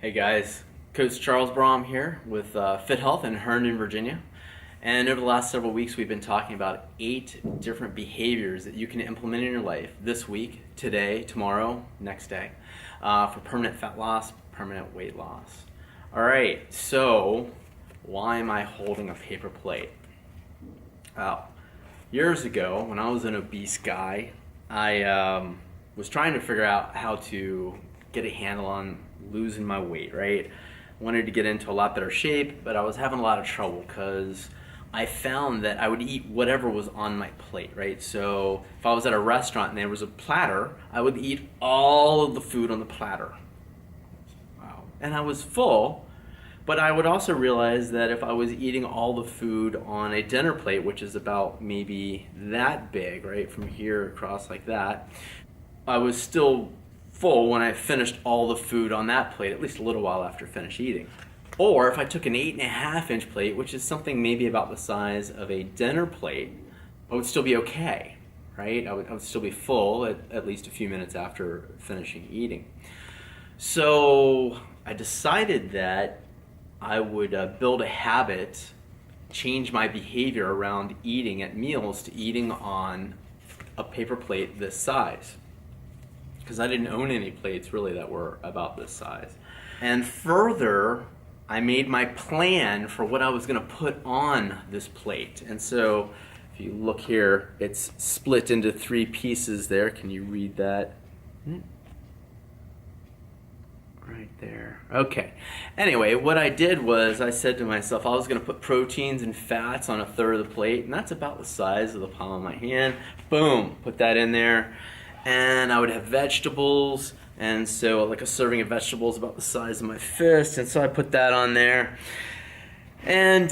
Hey guys, Coach Charles Brom here with Fit Health in Herndon, Virginia. And over the last several weeks, we've been talking about 8 different behaviors that you can implement in your life this week, today, tomorrow, next day, for permanent fat loss, permanent weight loss. All right, so why am I holding a paper plate? Well, years ago, when I was an obese guy, I was trying to figure out how to get a handle on losing my weight, right? Wanted to get into a lot better shape, but I was having a lot of trouble because I found that I would eat whatever was on my plate, right? So if I was at a restaurant and there was a platter, I would eat all of the food on the platter. Wow. And I was full, but I would also realize that if I was eating all the food on a dinner plate, which is about maybe that big, right, from here across like that, I was still full when I finished all the food on that plate, at least a little while after finish eating. Or if I took an 8.5-inch plate, which is something maybe about the size of a dinner plate, I would still be okay, right? I would still be full at least a few minutes after finishing eating. So I decided that I would build a habit, change my behavior around eating at meals to eating on a paper plate this size, because I didn't own any plates really that were about this size. And further, I made my plan for what I was going to put on this plate. And so if you look here, it's split into 3 pieces there. Can you read that? Right there. Okay. Anyway, what I did was I said to myself I was going to put proteins and fats on a third of the plate, and that's about the size of the palm of my hand. Boom, put that in there. And I would have vegetables, and so like a serving of vegetables about the size of my fist, and so I put that on there. And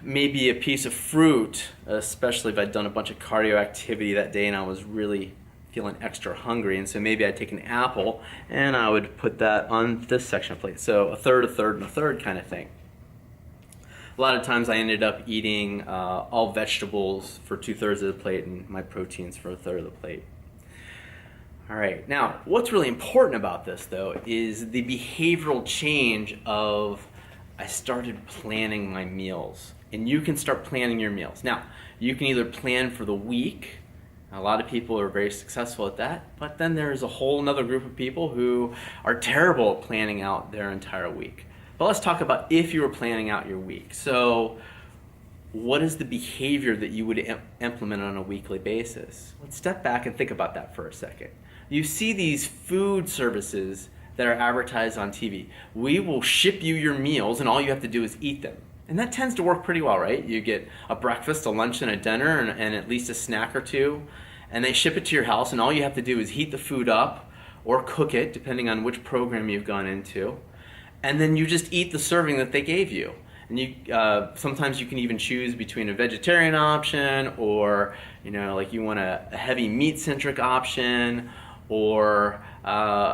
maybe a piece of fruit, especially if I'd done a bunch of cardio activity that day and I was really feeling extra hungry, and so maybe I'd take an apple and I would put that on this section of plate. So a third, and a third kind of thing. A lot of times I ended up eating all vegetables for 2/3 of the plate and my proteins for a third of the plate. All right, now what's really important about this though is the behavioral change of I started planning my meals. And you can start planning your meals. Now, you can either plan for the week. A lot of people are very successful at that, but then there's a whole other group of people who are terrible at planning out their entire week. But let's talk about if you were planning out your week. So what is the behavior that you would implement on a weekly basis? Let's step back and think about that for a second. You see these food services that are advertised on TV. We will ship you your meals and all you have to do is eat them. And that tends to work pretty well, right? You get a breakfast, a lunch, and a dinner, and at least a snack or two, and they ship it to your house, and all you have to do is heat the food up or cook it, depending on which program you've gone into, and then you just eat the serving that they gave you. And you sometimes you can even choose between a vegetarian option or, like you want a heavy meat-centric option, or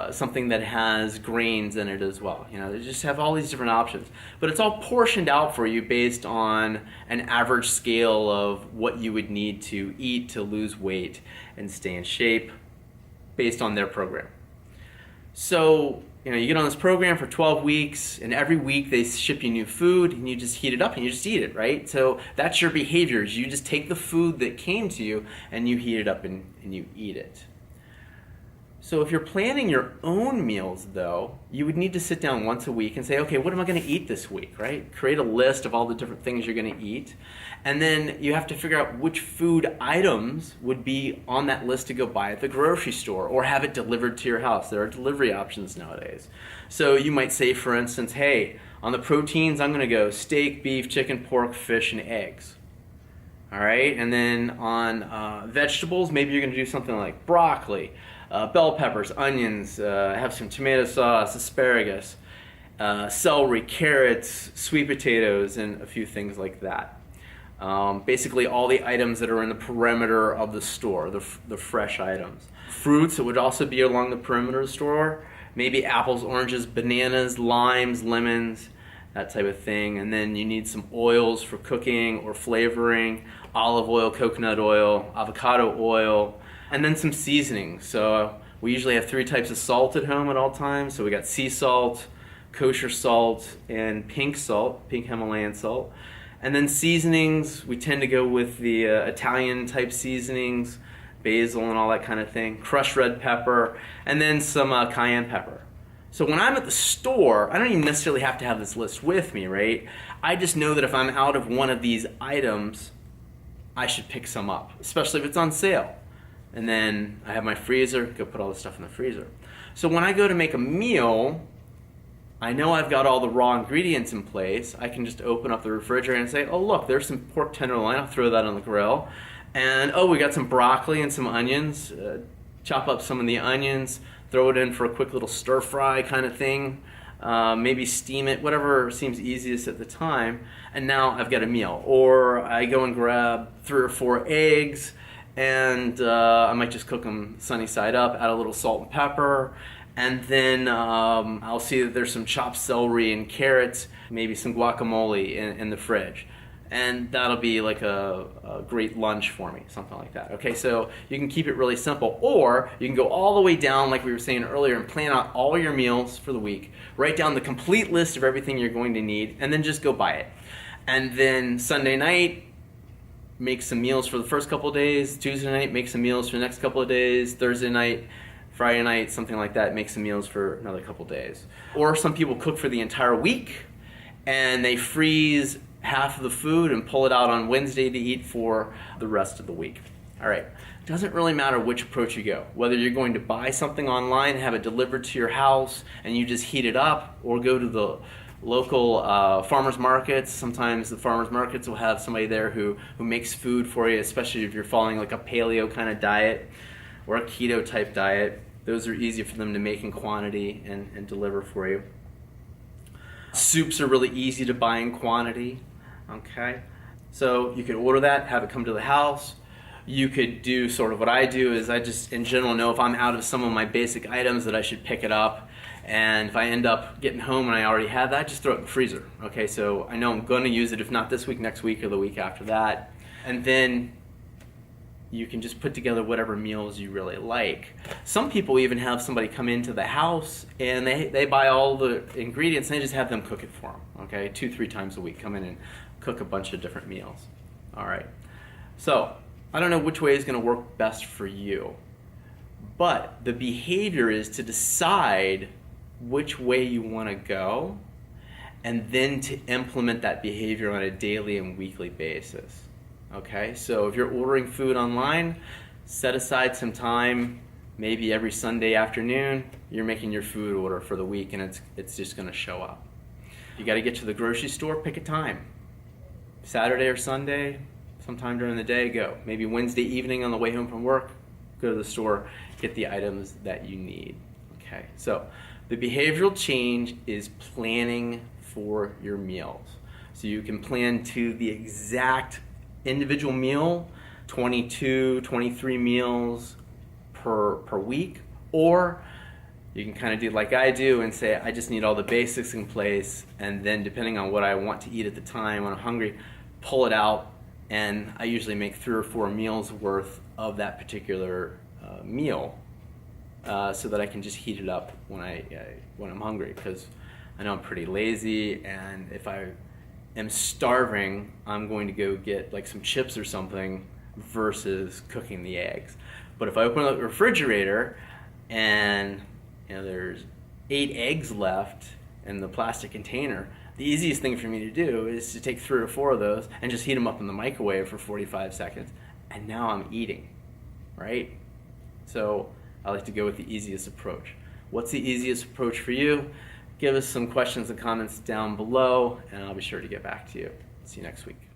something that has grains in it as well. They just have all these different options. But it's all portioned out for you based on an average scale of what you would need to eat to lose weight and stay in shape based on their program. So, you get on this program for 12 weeks, and every week they ship you new food, and you just heat it up and you just eat it, right? So that's your behaviors. You just take the food that came to you and you heat it up and you eat it. So if you're planning your own meals, though, you would need to sit down once a week and say, okay, what am I going to eat this week, right? Create a list of all the different things you're going to eat. And then you have to figure out which food items would be on that list to go buy at the grocery store or have it delivered to your house. There are delivery options nowadays. So you might say, for instance, hey, on the proteins, I'm going to go steak, beef, chicken, pork, fish, and eggs. All right, and then on vegetables, maybe you're going to do something like broccoli, bell peppers, onions, have some tomato sauce, asparagus, celery, carrots, sweet potatoes, and a few things like that. Basically all the items that are in the perimeter of the store, the fresh items. Fruits that would also be along the perimeter of the store, maybe apples, oranges, bananas, limes, lemons, that type of thing. And then you need some oils for cooking or flavoring, olive oil, coconut oil, avocado oil, and then some seasoning. So we usually have 3 types of salt at home at all times. So we got sea salt, kosher salt, and pink salt, pink Himalayan salt. And then seasonings, we tend to go with the Italian type seasonings, basil and all that kind of thing, crushed red pepper, and then some cayenne pepper. So when I'm at the store, I don't even necessarily have to have this list with me, right? I just know that if I'm out of one of these items, I should pick some up, especially if it's on sale. And then I have my freezer, go put all the stuff in the freezer. So when I go to make a meal, I know I've got all the raw ingredients in place. I can just open up the refrigerator and say, oh look, there's some pork tenderloin, I'll throw that on the grill. And oh, we got some broccoli and some onions. Chop up some of the onions, throw it in for a quick little stir fry kind of thing. Maybe steam it, whatever seems easiest at the time. And now I've got a meal. Or I go and grab 3 or 4 eggs, and I might just cook them sunny side up, add a little salt and pepper. And then I'll see that there's some chopped celery and carrots, maybe some guacamole in the fridge. And that'll be like a great lunch for me, something like that. Okay, so you can keep it really simple. Or you can go all the way down, like we were saying earlier, and plan out all your meals for the week. Write down the complete list of everything you're going to need, and then just go buy it. And then Sunday night, make some meals for the first couple of days. Tuesday night, make some meals for the next couple of days. Thursday night, Friday night, something like that, make some meals for another couple days. Or some people cook for the entire week, and they freeze half of the food and pull it out on Wednesday to eat for the rest of the week. All right, it doesn't really matter which approach you go, whether you're going to buy something online and have it delivered to your house and you just heat it up, or go to the local farmers markets. Sometimes the farmers markets will have somebody there who makes food for you, especially if you're following like a paleo kind of diet or a keto type diet. Those are easy for them to make in quantity and deliver for you. Soups are really easy to buy in quantity. Okay, so you could order that, have it come to the house. You could do sort of what I do is I just in general know if I'm out of some of my basic items that I should pick it up. And if I end up getting home and I already have that, I just throw it in the freezer. Okay, so I know I'm going to use it, if not this week, next week, or the week after that. And then you can just put together whatever meals you really like. Some people even have somebody come into the house and they buy all the ingredients and they just have them cook it for them. Okay, 2-3 times a week, come in and cook a bunch of different meals. All right, so I don't know which way is going to work best for you, but the behavior is to decide which way you want to go and then to implement that behavior on a daily and weekly basis. Okay, so if you're ordering food online, set aside some time, maybe every Sunday afternoon, you're making your food order for the week and it's just going to show up. You got to get to the grocery store, pick a time. Saturday or Sunday, sometime during the day, go. Maybe Wednesday evening on the way home from work, go to the store, get the items that you need. Okay, so the behavioral change is planning for your meals. So you can plan to the exact individual meal, 22, 23 meals per week, or you can kind of do like I do and say, I just need all the basics in place, and then depending on what I want to eat at the time, when I'm hungry, pull it out, and I usually make 3 or 4 meals worth of that particular meal so that I can just heat it up when I'm hungry, because I know I'm pretty lazy, and if I am starving, I'm going to go get like some chips or something versus cooking the eggs. But if I open up the refrigerator and there's 8 eggs left in the plastic container, the easiest thing for me to do is to take 3 or 4 of those and just heat them up in the microwave for 45 seconds, and now I'm eating, right? So I like to go with the easiest approach. What's the easiest approach for you? Give us some questions and comments down below, and I'll be sure to get back to you. See you next week.